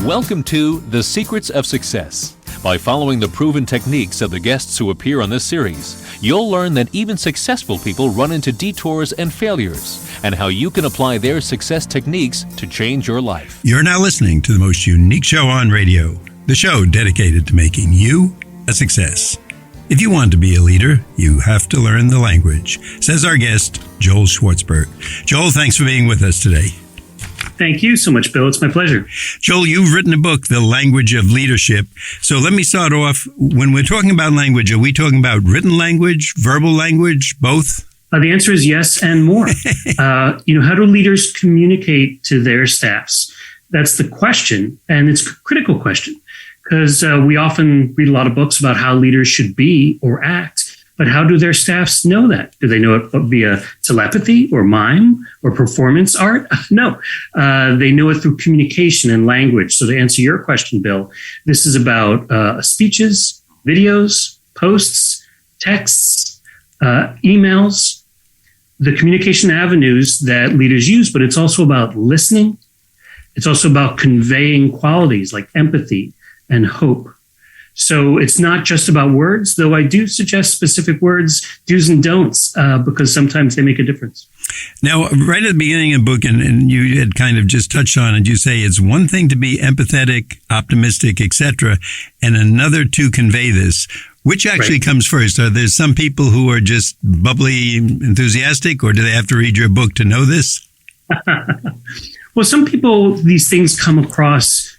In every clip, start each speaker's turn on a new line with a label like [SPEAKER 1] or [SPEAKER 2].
[SPEAKER 1] Welcome to The Secrets of Success. By following the proven techniques of the guests who appear on this series, you'll learn that even successful people run into detours and failures, and how you can apply their success techniques to change your life.
[SPEAKER 2] You're now listening to the most unique show on radio, the show dedicated to making you a success. If you want to be a leader, you have to learn the language, says our guest, Joel Schwartzberg. Joel, thanks for being with us today.
[SPEAKER 3] Thank you so much, Bill. It's my pleasure.
[SPEAKER 2] Joel, you've written a book, The Language of Leadership. So let me start off. When we're talking about language, are we talking about written language, verbal language, both?
[SPEAKER 3] The answer is yes and more. How do leaders communicate to their staffs? That's the question, and it's a critical question because we often read a lot of books about how leaders should be or act. But how do their staffs know that? Do they know it via telepathy or mime or performance art? No, they know it through communication and language. So to answer your question, Bill, this is about speeches, videos, posts, texts, emails, the communication avenues that leaders use, but it's also about listening. It's also about conveying qualities like empathy and hope. So it's not just about words, though I do suggest specific words, do's and don'ts, because sometimes they make a difference.
[SPEAKER 2] Now, right at the beginning of the book, and you had kind of just touched on it, you say it's one thing to be empathetic, optimistic, etc., and another to convey this. Which actually comes first? Are there some people who are just bubbly, enthusiastic, or do they have to read your book to know this?
[SPEAKER 3] Well, some people, these things come across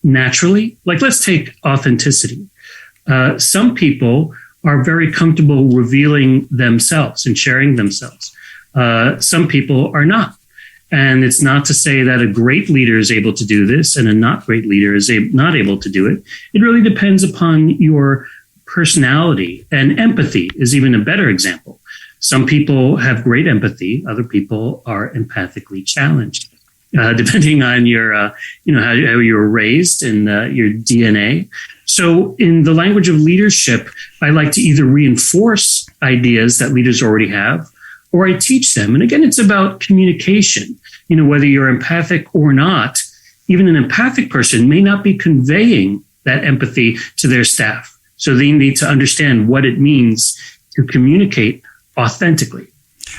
[SPEAKER 3] naturally. Like, let's take authenticity. Some people are very comfortable revealing themselves and sharing themselves. Some people are not. And it's not to say that a great leader is able to do this and a not great leader is not able to do it. It really depends upon your personality, and empathy is even a better example. Some people have great empathy. Other people are empathically challenged. Depending on your, how you were raised and your DNA. So in the language of leadership, I like to either reinforce ideas that leaders already have, or I teach them. And again, it's about communication. Whether you're empathic or not, even an empathic person may not be conveying that empathy to their staff. So they need to understand what it means to communicate authentically.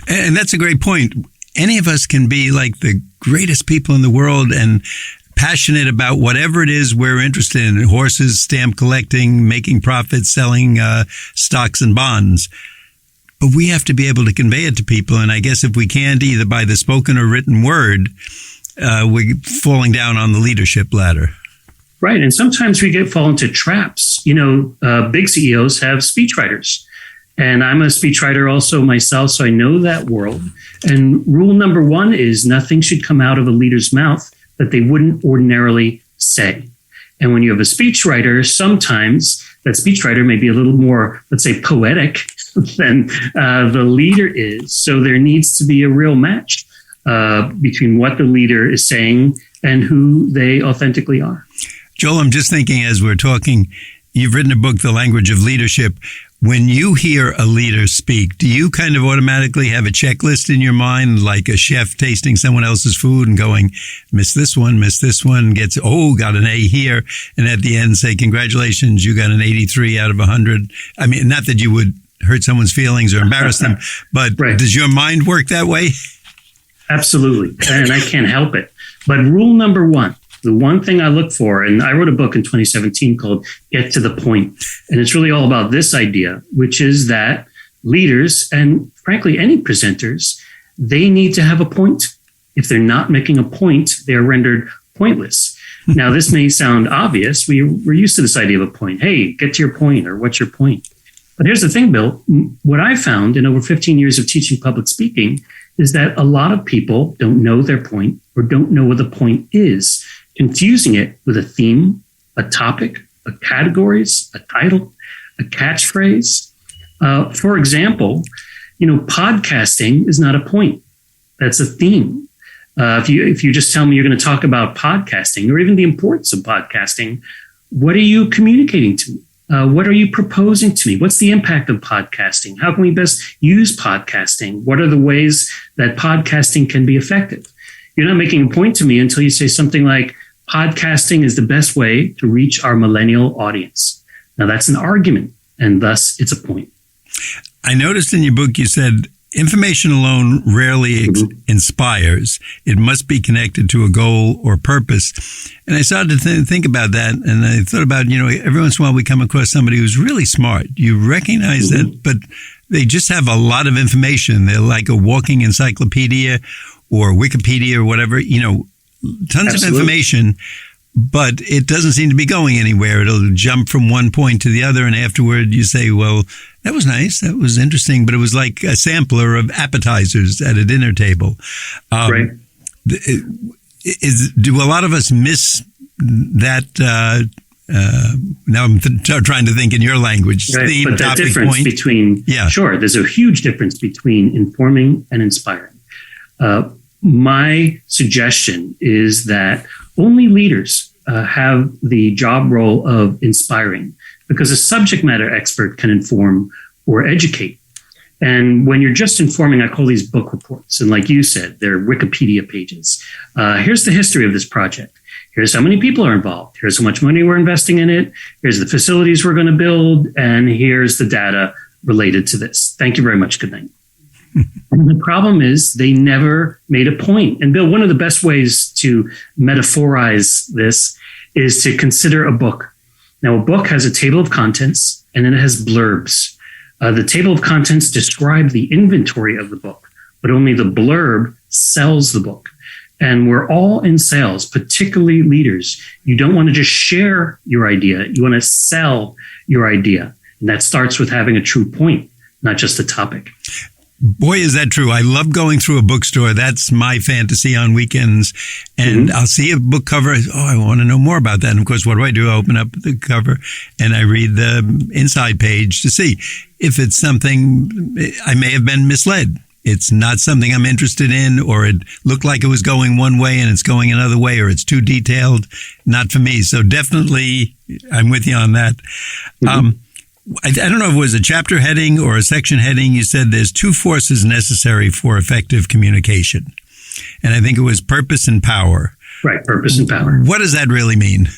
[SPEAKER 2] And that's a great point. Any of us can be like the greatest people in the world and passionate about whatever it is we're interested in: horses, stamp collecting, making profits, selling stocks and bonds. But we have to be able to convey it to people. And I guess if we can't, either by the spoken or written word, we're falling down on the leadership ladder.
[SPEAKER 3] Right. And sometimes we fall into traps. Big CEOs have speechwriters. And I'm a speechwriter also myself, so I know that world. And rule number one is nothing should come out of a leader's mouth that they wouldn't ordinarily say. And when you have a speechwriter, sometimes that speechwriter may be a little more, let's say, poetic than the leader is. So there needs to be a real match between what the leader is saying and who they authentically are.
[SPEAKER 2] Joel, I'm just thinking as we're talking, you've written a book, The Language of Leadership. When you hear a leader speak, do you kind of automatically have a checklist in your mind, like a chef tasting someone else's food and going, miss this one, gets, got an A here, and at the end say, congratulations, you got an 83 out of 100? I mean, not that you would hurt someone's feelings or embarrass them, but Does your mind work that way?
[SPEAKER 3] Absolutely, and I can't help it. But rule number one, the one thing I look for, and I wrote a book in 2017 called Get to the Point. And it's really all about this idea, which is that leaders, and frankly, any presenters, they need to have a point. If they're not making a point, they're rendered pointless. Now, this may sound obvious. We're used to this idea of a point. Hey, get to your point, or what's your point? But here's the thing, Bill. What I found in over 15 years of teaching public speaking is that a lot of people don't know their point or don't know what the point is, confusing it with a theme, a topic, a categories, a title, a catchphrase. For example, podcasting is not a point. That's a theme. If you just tell me you're going to talk about podcasting or even the importance of podcasting, what are you communicating to me? What are you proposing to me? What's the impact of podcasting? How can we best use podcasting? What are the ways that podcasting can be effective? You're not making a point to me until you say something like, podcasting is the best way to reach our millennial audience. Now, that's an argument, and thus it's a point.
[SPEAKER 2] I noticed in your book you said information alone rarely inspires. It must be connected to a goal or purpose. And I started to think about that, and I thought about, every once in a while we come across somebody who's really smart. You recognize that, but they just have a lot of information. They're like a walking encyclopedia or Wikipedia or whatever, tons of information, but it doesn't seem to be going anywhere. It'll jump from one point to the other, and afterward you say, well, that was nice, that was interesting, but it was like a sampler of appetizers at a dinner table.
[SPEAKER 3] Right.
[SPEAKER 2] Do a lot of us miss that? Now I'm trying to think in your language.
[SPEAKER 3] Right.
[SPEAKER 2] Theme,
[SPEAKER 3] but that
[SPEAKER 2] topic,
[SPEAKER 3] difference
[SPEAKER 2] point.
[SPEAKER 3] between, sure, there's a huge difference between informing and inspiring. My suggestion is that only leaders have the job role of inspiring, because a subject matter expert can inform or educate. And when you're just informing, I call these book reports. And like you said, they're Wikipedia pages. Here's the history of this project. Here's how many people are involved. Here's how much money we're investing in it. Here's the facilities we're going to build. And here's the data related to this. Thank you very much. Good night. And the problem is they never made a point. And Bill, one of the best ways to metaphorize this is to consider a book. Now, a book has a table of contents, and then it has blurbs. The table of contents describe the inventory of the book, but only the blurb sells the book. And we're all in sales, particularly leaders. You don't want to just share your idea. You want to sell your idea. And that starts with having a true point, not just a topic.
[SPEAKER 2] Boy, is that true. I love going through a bookstore. That's my fantasy on weekends. And I'll see a book cover. I want to know more about that. And of course, what do? I open up the cover and I read the inside page to see if it's something I may have been misled. It's not something I'm interested in, or it looked like it was going one way and it's going another way, or it's too detailed. Not for me. So definitely, I'm with you on that. I don't know if it was a chapter heading or a section heading. You said there's two forces necessary for effective communication. And I think it was purpose and power.
[SPEAKER 3] Right, purpose and power.
[SPEAKER 2] What does that really mean?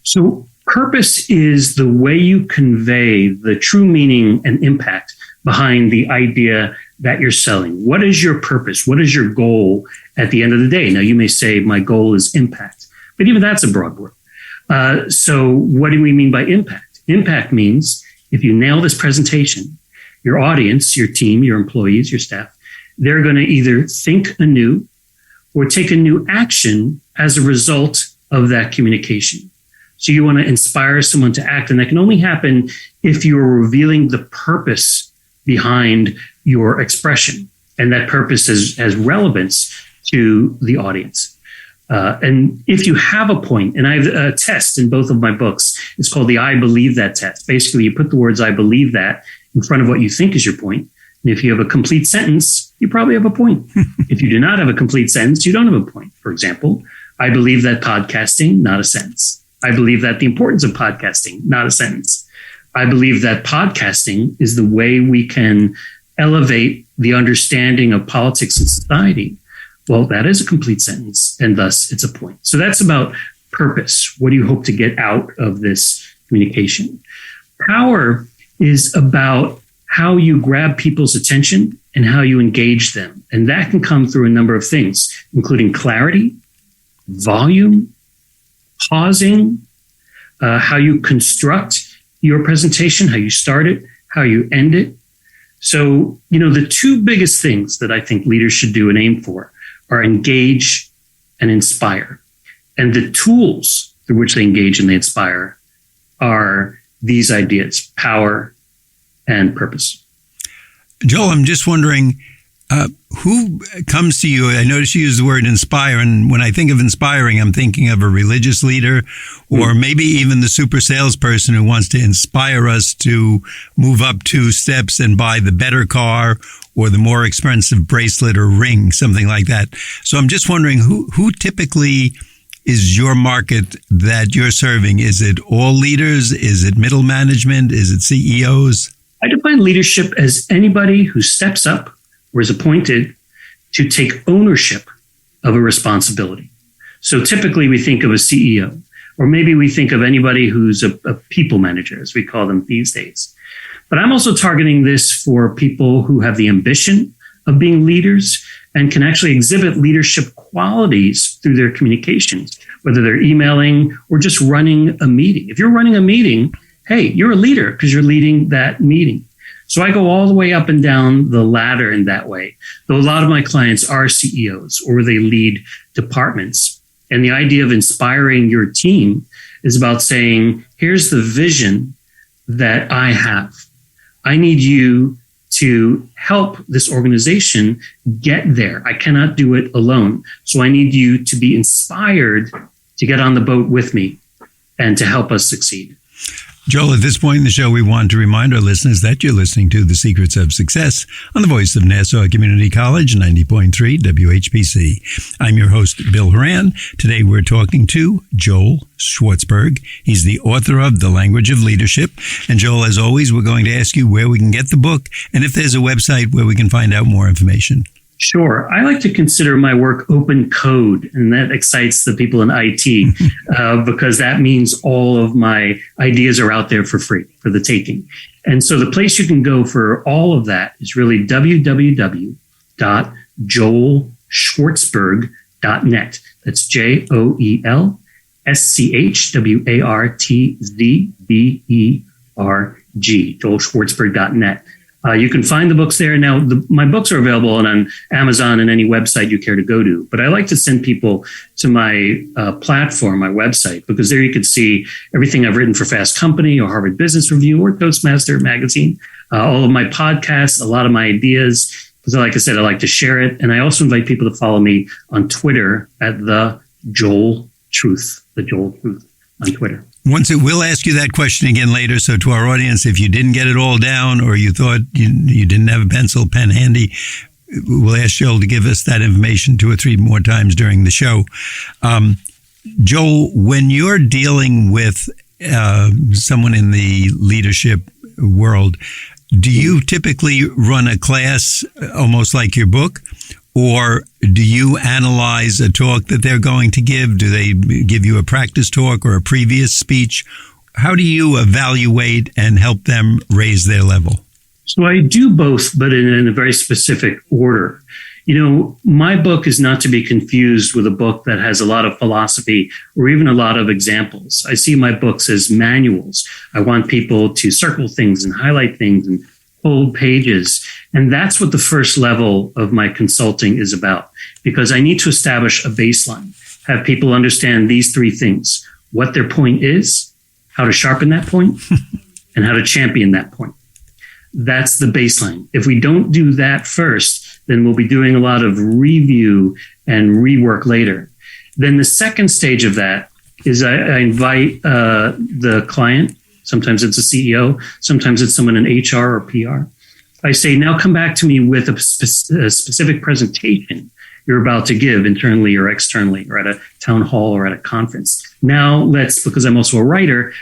[SPEAKER 3] So purpose is the way you convey the true meaning and impact behind the idea that you're selling. What is your purpose? What is your goal at the end of the day? Now, you may say, my goal is impact, but even that's a broad word. So what do we mean by impact? Impact means if you nail this presentation, your audience, your team, your employees, your staff, they're going to either think anew or take a new action as a result of that communication. So you want to inspire someone to act, and that can only happen if you are revealing the purpose behind your expression, and that purpose has relevance to the audience. And if you have a point, and I have a test in both of my books, it's called the I believe that test. Basically, you put the words I believe that in front of what you think is your point. And if you have a complete sentence, you probably have a point. If you do not have a complete sentence, you don't have a point. For example, I believe that podcasting, not a sentence. I believe that the importance of podcasting, not a sentence. I believe that podcasting is the way we can elevate the understanding of politics and society. Well, that is a complete sentence, and thus it's a point. So that's about purpose. What do you hope to get out of this communication? Power is about how you grab people's attention and how you engage them. And that can come through a number of things, including clarity, volume, pausing, how you construct your presentation, how you start it, how you end it. So, the two biggest things that I think leaders should do and aim for are engage and inspire. And the tools through which they engage and they inspire are these ideas, power and purpose.
[SPEAKER 2] Joel, I'm just wondering, who comes to you? I notice you use the word inspire, and when I think of inspiring, I'm thinking of a religious leader or maybe even the super salesperson who wants to inspire us to move up 2 steps and buy the better car or the more expensive bracelet or ring, something like that. So I'm just wondering, who typically is your market that you're serving? Is it all leaders? Is it middle management? Is it CEOs?
[SPEAKER 3] I define leadership as anybody who steps up or is appointed to take ownership of a responsibility. So typically we think of a CEO, or maybe we think of anybody who's a people manager, as we call them these days. But I'm also targeting this for people who have the ambition of being leaders and can actually exhibit leadership qualities through their communications, whether they're emailing or just running a meeting. If you're running a meeting, hey, you're a leader because you're leading that meeting. So I go all the way up and down the ladder in that way. Though a lot of my clients are CEOs or they lead departments. And the idea of inspiring your team is about saying, here's the vision that I have. I need you to help this organization get there. I cannot do it alone. So I need you to be inspired to get on the boat with me and to help us succeed.
[SPEAKER 2] Joel, at this point in the show, we want to remind our listeners that you're listening to The Secrets of Success on the voice of Nassau Community College, 90.3 WHPC. I'm your host, Bill Horan. Today, we're talking to Joel Schwartzberg. He's the author of The Language of Leadership. And Joel, as always, we're going to ask you where we can get the book and if there's a website where we can find out more information.
[SPEAKER 3] Sure. I like to consider my work open code, and that excites the people in IT because that means all of my ideas are out there for free, for the taking. And so the place you can go for all of that is really www.joelschwartzberg.net. That's JoelSchwartzberg, joelschwartzberg.net. You can find the books there. Now, my books are available on Amazon and any website you care to go to. But I like to send people to my platform, my website, because there you can see everything I've written for Fast Company or Harvard Business Review or Toastmaster Magazine, all of my podcasts, a lot of my ideas. Because like I said, I like to share it. And I also invite people to follow me on Twitter at the Joel Truth on Twitter.
[SPEAKER 2] We'll ask you that question again later. So to our audience, if you didn't get it all down or you thought you didn't have a pencil, pen handy, we'll ask Joel to give us that information 2 or 3 more times during the show. Joel, when you're dealing with someone in the leadership world, do you typically run a class almost like your book? Or do you analyze a talk that they're going to give? Do they give you a practice talk or a previous speech? How do you evaluate and help them raise their level?
[SPEAKER 3] So I do both, but in a very specific order. You know, my book is not to be confused with a book that has a lot of philosophy or even a lot of examples. I see my books as manuals. I want people to circle things and highlight things and fold pages. And that's what the first level of my consulting is about, because I need to establish a baseline, have people understand these 3 things: what their point is, how to sharpen that point, and how to champion that point. That's the baseline. If we don't do that first, then we'll be doing a lot of review and rework later. Then the second stage of that is I invite the client. Sometimes it's a CEO. Sometimes it's someone in HR or PR. I say, now come back to me with a specific presentation you're about to give internally or externally, or at a town hall or at a conference. Now because I'm also a writer,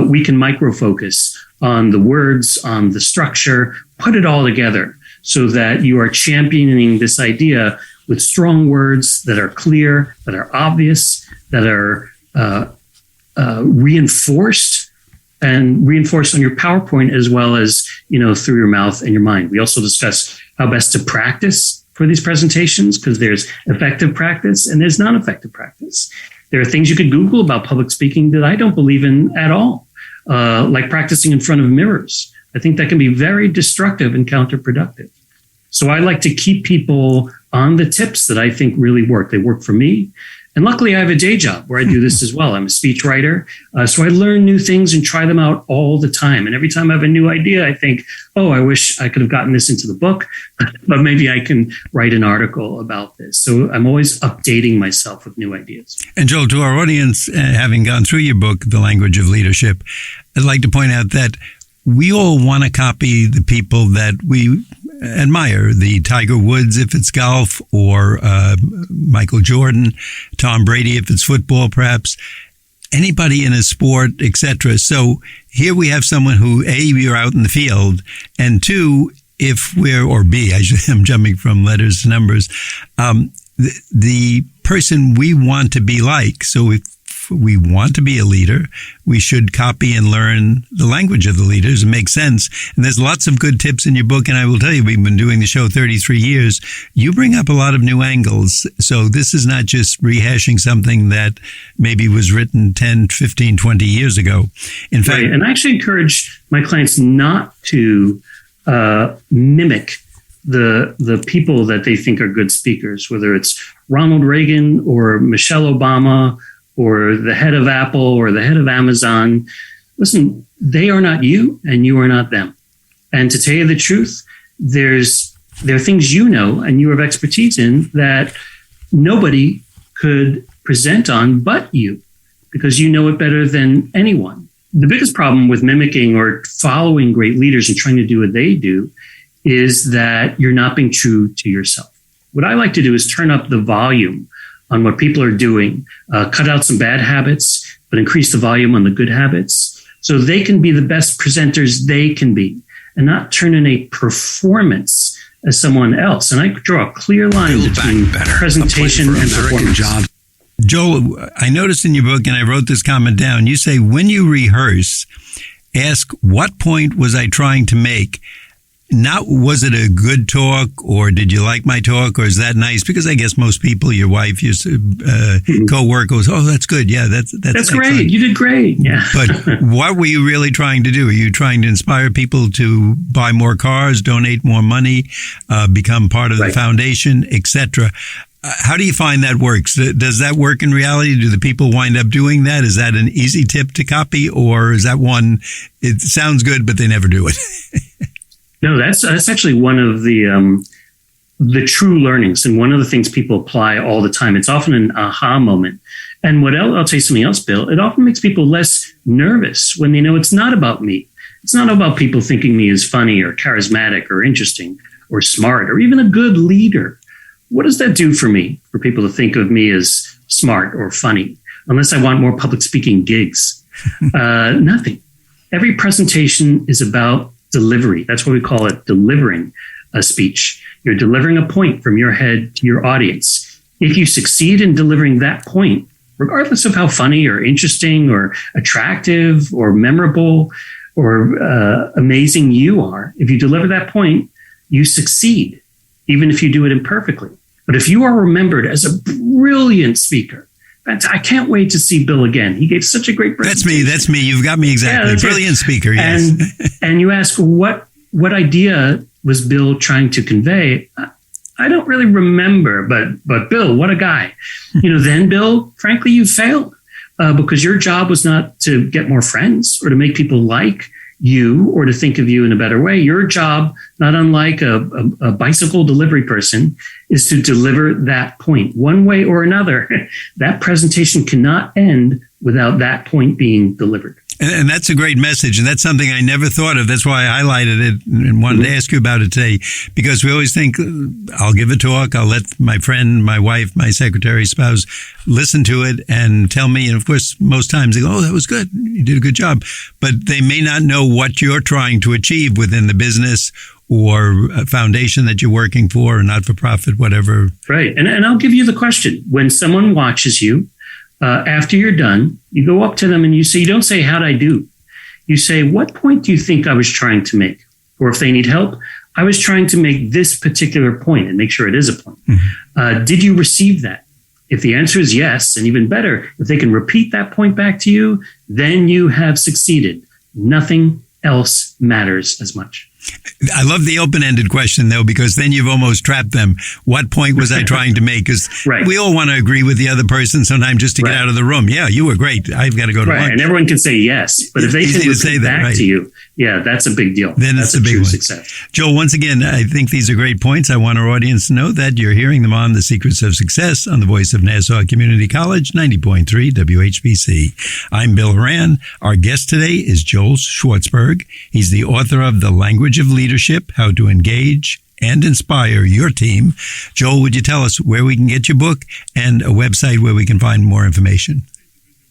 [SPEAKER 3] we can micro-focus on the words, on the structure, put it all together so that you are championing this idea with strong words that are clear, that are obvious, that are reinforced on your PowerPoint as well as, through your mouth and your mind. We also discuss how best to practice for these presentations, because there's effective practice and there's non-effective practice. There are things you could Google about public speaking that I don't believe in at all, like practicing in front of mirrors. I think that can be very destructive and counterproductive. So I like to keep people on the tips that I think really work. They work for me. And luckily, I have a day job where I do this as well. I'm a speechwriter. So I learn new things and try them out all the time. And every time I have a new idea, I think, I wish I could have gotten this into the book, but maybe I can write an article about this. So I'm always updating myself with new ideas.
[SPEAKER 2] And Joel, to our audience, having gone through your book, The Language of Leadership, I'd like to point out that we all want to copy the people that we admire, the Tiger Woods if it's golf, or Michael Jordan, Tom Brady if it's football, perhaps, anybody in a sport, etc. So here we have someone who, A, you're out in the field, and 2, or B, I'm jumping from letters to numbers, the person we want to be like. So if we want to be a leader, we should copy and learn the language of the leaders. It makes sense. And there's lots of good tips in your book. And I will tell you, we've been doing the show 33 years. You bring up a lot of new angles. So this is not just rehashing something that maybe was written 10, 15, 20 years ago. In fact,
[SPEAKER 3] right. And I actually encourage my clients not to mimic the people that they think are good speakers, whether it's Ronald Reagan or Michelle Obama or the head of Apple or the head of Amazon. Listen, they are not you and you are not them. And to tell you the truth, there are things you know and you have expertise in that nobody could present on but you, because you know it better than anyone. The biggest problem with mimicking or following great leaders and trying to do what they do is that you're not being true to yourself. What I like to do is turn up the volume on what people are doing, cut out some bad habits, but increase the volume on the good habits so they can be the best presenters they can be and not turn in a performance as someone else. And I draw a clear line between presentation and performance.
[SPEAKER 2] Joel, I noticed in your book, and I wrote this comment down, you say, when you rehearse, ask, what point was I trying to make? Not was it a good talk, or did you like my talk, or is that nice? Because I guess most people, your wife, your co-worker goes, oh, that's good. Yeah, that's
[SPEAKER 3] great. You did great. Yeah.
[SPEAKER 2] But what were you really trying to do? Are you trying to inspire people to buy more cars, donate more money, become part of the foundation, etc.? How do you find that works? Does that work in reality? Do the people wind up doing that? Is that an easy tip to copy, or is that one, it sounds good, but they never do it?
[SPEAKER 3] No, that's actually one of the true learnings, and one of the things people apply all the time. It's often an aha moment. And I'll tell you something else, Bill. It often makes people less nervous when they know it's not about me. It's not about people thinking me is funny or charismatic or interesting or smart or even a good leader. What does that do for me, for people to think of me as smart or funny, unless I want more public speaking gigs? Nothing. Every presentation is about delivery. That's what we call it, delivering a speech. You're delivering a point from your head to your audience. If you succeed in delivering that point, regardless of how funny or interesting or attractive or memorable or amazing you are, if you deliver that point, you succeed, even if you do it imperfectly. But if you are remembered as a brilliant speaker, I can't wait to see Bill again. He gave such a great presentation.
[SPEAKER 2] That's me. You've got me exactly. Yeah, brilliant speaker, yes.
[SPEAKER 3] And you ask, what idea was Bill trying to convey? I don't really remember, but Bill, what a guy. Then Bill, frankly, you failed because your job was not to get more friends or to make people like you or to think of you in a better way. Your job, not unlike a bicycle delivery person, is to deliver that point one way or another. That presentation cannot end without that point being delivered.
[SPEAKER 2] And that's a great message. And that's something I never thought of. That's why I highlighted it and wanted to ask you about it today, because we always think, I'll give a talk. I'll let my friend, my wife, my secretary, spouse listen to it and tell me. And of course, most times they go, oh, that was good. You did a good job. But they may not know what you're trying to achieve within the business or a foundation that you're working for, or not-for-profit, whatever.
[SPEAKER 3] Right. And I'll give you the question. When someone watches you, after you're done, you go up to them and you don't say, how'd I do? You say, what point do you think I was trying to make? Or if they need help, I was trying to make this particular point, and make sure it is a point. Mm-hmm. Did you receive that? If the answer is yes, and even better, if they can repeat that point back to you, then you have succeeded. Nothing else matters as much.
[SPEAKER 2] I love the open-ended question, though, because then you've almost trapped them. What point was I trying to make? Because we all want to agree with the other person sometimes just to get out of the room. Yeah, you were great. I've got to go to lunch.
[SPEAKER 3] And everyone can say yes. But if they can repeat back to you, that's a big deal.
[SPEAKER 2] Then
[SPEAKER 3] that's
[SPEAKER 2] a big one.
[SPEAKER 3] Success.
[SPEAKER 2] Joel, once again, I think these are great points. I want our audience to know that you're hearing them on The Secrets of Success on the voice of Nassau Community College, 90.3 WHPC. I'm Bill Horan. Our guest today is Joel Schwartzberg. He's the author of The Language of Leadership, How to Engage and Inspire Your Team. Joel, would you tell us where we can get your book and a website where we can find more information?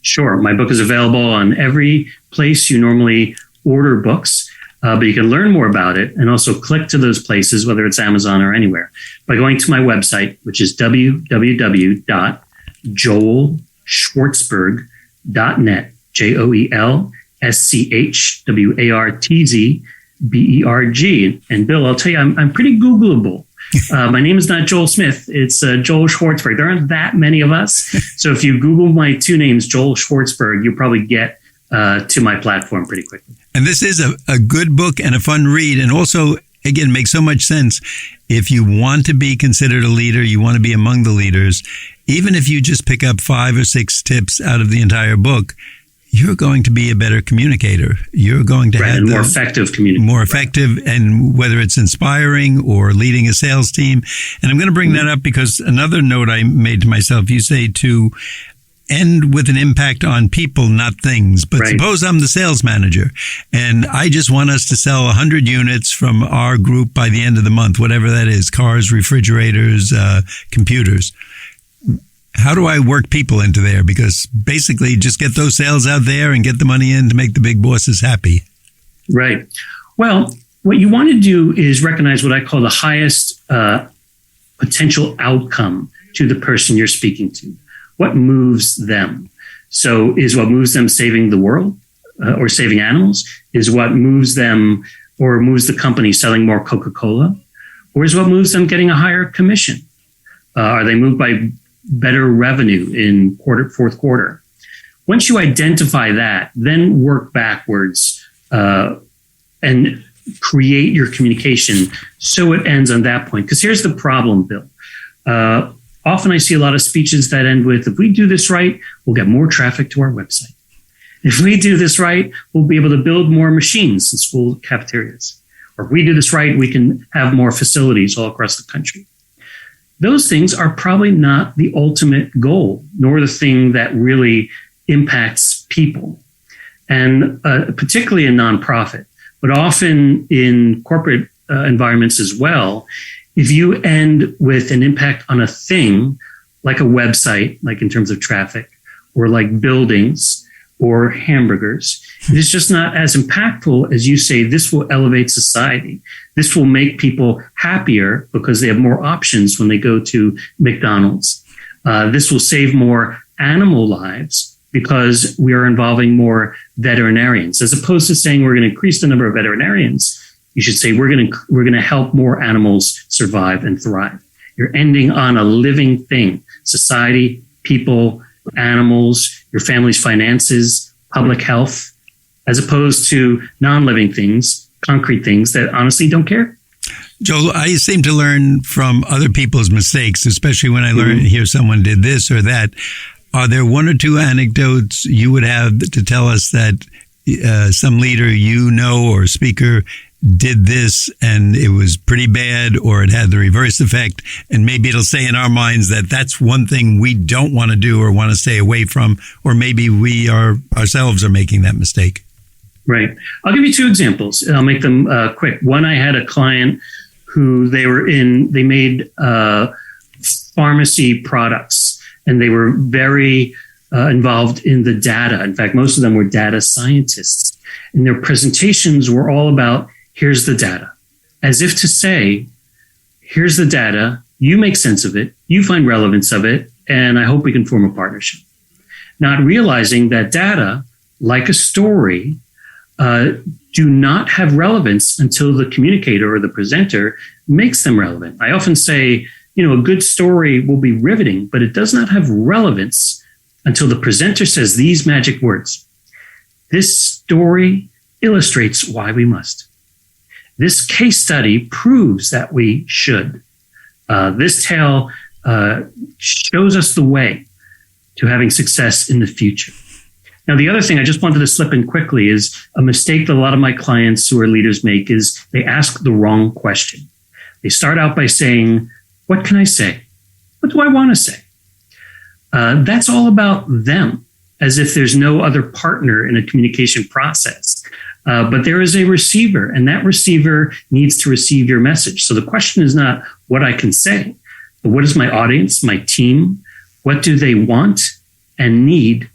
[SPEAKER 3] Sure. My book is available on every place you normally order books, but you can learn more about it and also click to those places, whether it's Amazon or anywhere, by going to my website, which is www.joelschwartzberg, joelschwartzberg.net, JoelSchwartzberg. And Bill, I'll tell you, I'm pretty Googleable. My name is not Joel Smith. It's Joel Schwartzberg. There aren't that many of us. So if you Google my two names, Joel Schwartzberg, you'll probably get to my platform pretty quickly.
[SPEAKER 2] And this is a good book and a fun read. And also, again, makes so much sense. If you want to be considered a leader, you want to be among the leaders, even if you just pick up 5 or 6 tips out of the entire book, you're going to be a better communicator. You're going to have
[SPEAKER 3] more effective communicator.
[SPEAKER 2] More effective, and whether it's inspiring or leading a sales team. And I'm going to bring that up because another note I made to myself, you say to end with an impact on people, not things. But suppose I'm the sales manager and I just want us to sell 100 units from our group by the end of the month, whatever that is, cars, refrigerators, computers. How do I work people into there? Because basically just get those sales out there and get the money in to make the big bosses happy.
[SPEAKER 3] Right. Well, what you want to do is recognize what I call the highest potential outcome to the person you're speaking to. What moves them? So is what moves them saving the world or saving animals? Is what moves them or moves the company selling more Coca-Cola? Or is what moves them getting a higher commission? Are they moved by better revenue in fourth quarter? Once you identify that, then work backwards and create your communication so it ends on that point. Because here's the problem, Bill. Often I see a lot of speeches that end with, if we do this right, we'll get more traffic to our website. If we do this right, we'll be able to build more machines in school cafeterias. Or if we do this right, we can have more facilities all across the country. Those things are probably not the ultimate goal, nor the thing that really impacts people. And particularly in nonprofit, but often in corporate environments as well, if you end with an impact on a thing, like a website, like in terms of traffic, or like buildings or hamburgers, it is just not as impactful as you say, this will elevate society. This will make people happier because they have more options when they go to McDonald's. This will save more animal lives because we are involving more veterinarians. As opposed to saying we're going to increase the number of veterinarians, you should say we're going to help more animals survive and thrive. You're ending on a living thing: society, people, animals, your family's finances, public health, as opposed to non-living things, concrete things that honestly don't care.
[SPEAKER 2] Joel, I seem to learn from other people's mistakes, especially when I hear someone did this or that. Are there 1 or 2 anecdotes you would have to tell us that some leader or speaker did this and it was pretty bad, or it had the reverse effect, and maybe it'll say in our minds that that's one thing we don't want to do or want to stay away from, or maybe we ourselves are making that mistake?
[SPEAKER 3] Right. I'll give you 2 examples, and I'll make them quick. One, I had a client who they made pharmacy products, and they were very involved in the data. In fact, most of them were data scientists, and their presentations were all about, here's the data, as if to say, here's the data, you make sense of it, you find relevance of it, and I hope we can form a partnership. Not realizing that data, like a story, do not have relevance until the communicator or the presenter makes them relevant. I often say, a good story will be riveting, but it does not have relevance until the presenter says these magic words. This story illustrates why we must. This case study proves that we should. This tale shows us the way to having success in the future. Now, the other thing I just wanted to slip in quickly is a mistake that a lot of my clients who are leaders make is they ask the wrong question. They start out by saying, what can I say? What do I want to say? That's all about them, as if there's no other partner in a communication process. But there is a receiver, and that receiver needs to receive your message. So the question is not what I can say, but what is my audience, my team? What do they want and need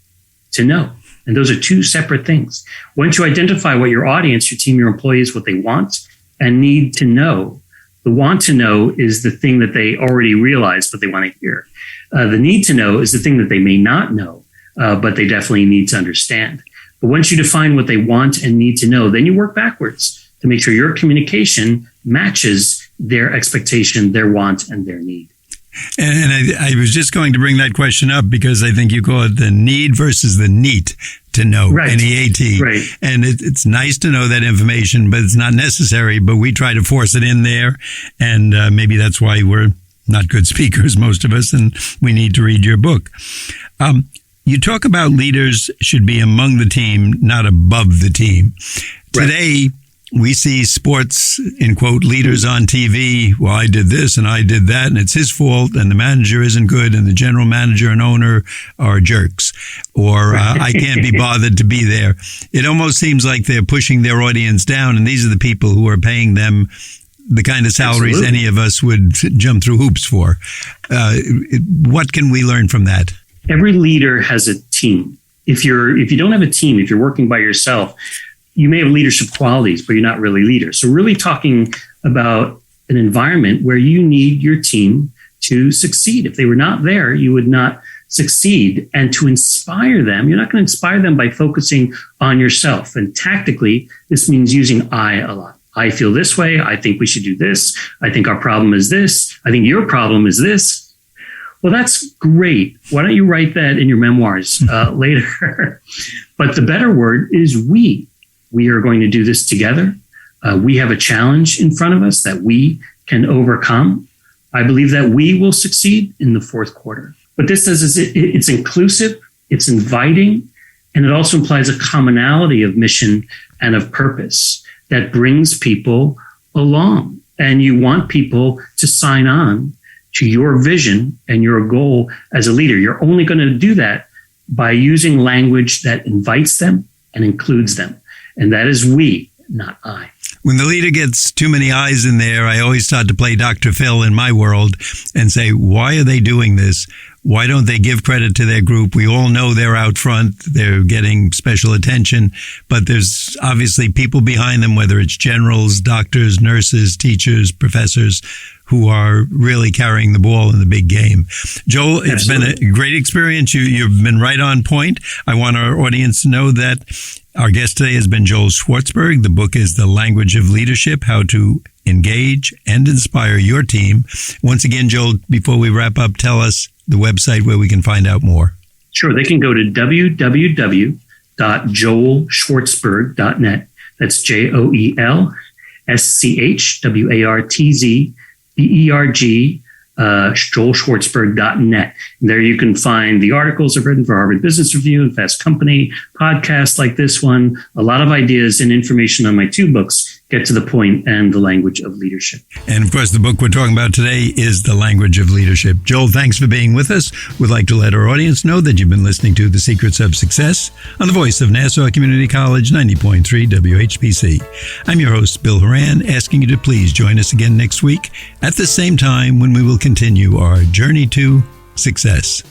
[SPEAKER 3] to know? And those are 2 separate things. Once you identify what your audience, your team, your employees, what they want and need to know, The want to know is the thing that they already realize, but they want to hear. The need to know is the thing that they may not know, but they definitely need to understand. But once you define what they want and need to know, then you work backwards to make sure your communication matches their expectation, their want, and their need.
[SPEAKER 2] And I was just going to bring that question up because I think you call it the need versus the need to know,
[SPEAKER 3] right.
[SPEAKER 2] NEAT.
[SPEAKER 3] Right.
[SPEAKER 2] And it's nice to know that information, but it's not necessary. But we try to force it in there. And maybe that's why we're not good speakers, most of us, and we need to read your book. You talk about leaders should be among the team, not above the team.
[SPEAKER 3] Right.
[SPEAKER 2] Today, we see sports, in quote, leaders on TV. Well, I did this and I did that, and it's his fault, and the manager isn't good, and the general manager and owner are jerks, or I can't be bothered to be there. It almost seems like they're pushing their audience down, and these are the people who are paying them the kind of salaries
[SPEAKER 3] Absolutely.
[SPEAKER 2] any of us would jump through hoops for. What can we learn from that?
[SPEAKER 3] Every leader has a team. If you don't have a team, if you're working by yourself, you may have leadership qualities, but you're not really leader. So really talking about an environment where you need your team to succeed. If they were not there, you would not succeed. And to inspire them, you're not going to inspire them by focusing on yourself. And tactically, this means using I a lot. I feel this way. I think we should do this. I think our problem is this. I think your problem is this. Well, that's great. Why don't you write that in your memoirs later? But the better word is we. We are going to do this together. We have a challenge in front of us that we can overcome. I believe that we will succeed in the fourth quarter. What this says is it's inclusive, it's inviting, and it also implies a commonality of mission and of purpose that brings people along. And you want people to sign on to your vision and your goal as a leader. You're only going to do that by using language that invites them and includes them. And that is we, not I.
[SPEAKER 2] When the leader gets too many eyes in there, I always start to play Dr. Phil in my world and say, why are they doing this? Why don't they give credit to their group? We all know they're out front. They're getting special attention, but there's obviously people behind them, whether it's generals, doctors, nurses, teachers, professors, who are really carrying the ball in the big game. Joel, it's
[SPEAKER 3] Absolutely.
[SPEAKER 2] been a great experience. You've been right on point. I want our audience to know that our guest today has been Joel Schwartzberg. The book is The Language of Leadership, How to Engage and Inspire Your Team. Once again, Joel, before we wrap up, tell us the website where we can find out more.
[SPEAKER 3] Sure. They can go to www.joelschwartzberg.net. That's JoelSchwartzberg, joelschwartzberg.net. And there you can find the articles I've written for Harvard Business Review and Fast Company, podcasts like this one, a lot of ideas and information on my two books, Get to the Point and The Language of Leadership.
[SPEAKER 2] And of course, the book we're talking about today is The Language of Leadership. Joel, thanks for being with us. We'd like to let our audience know that you've been listening to The Secrets of Success on the voice of Nassau Community College, 90.3 WHPC. I'm your host, Bill Horan, asking you to please join us again next week at the same time when we will continue our journey to success.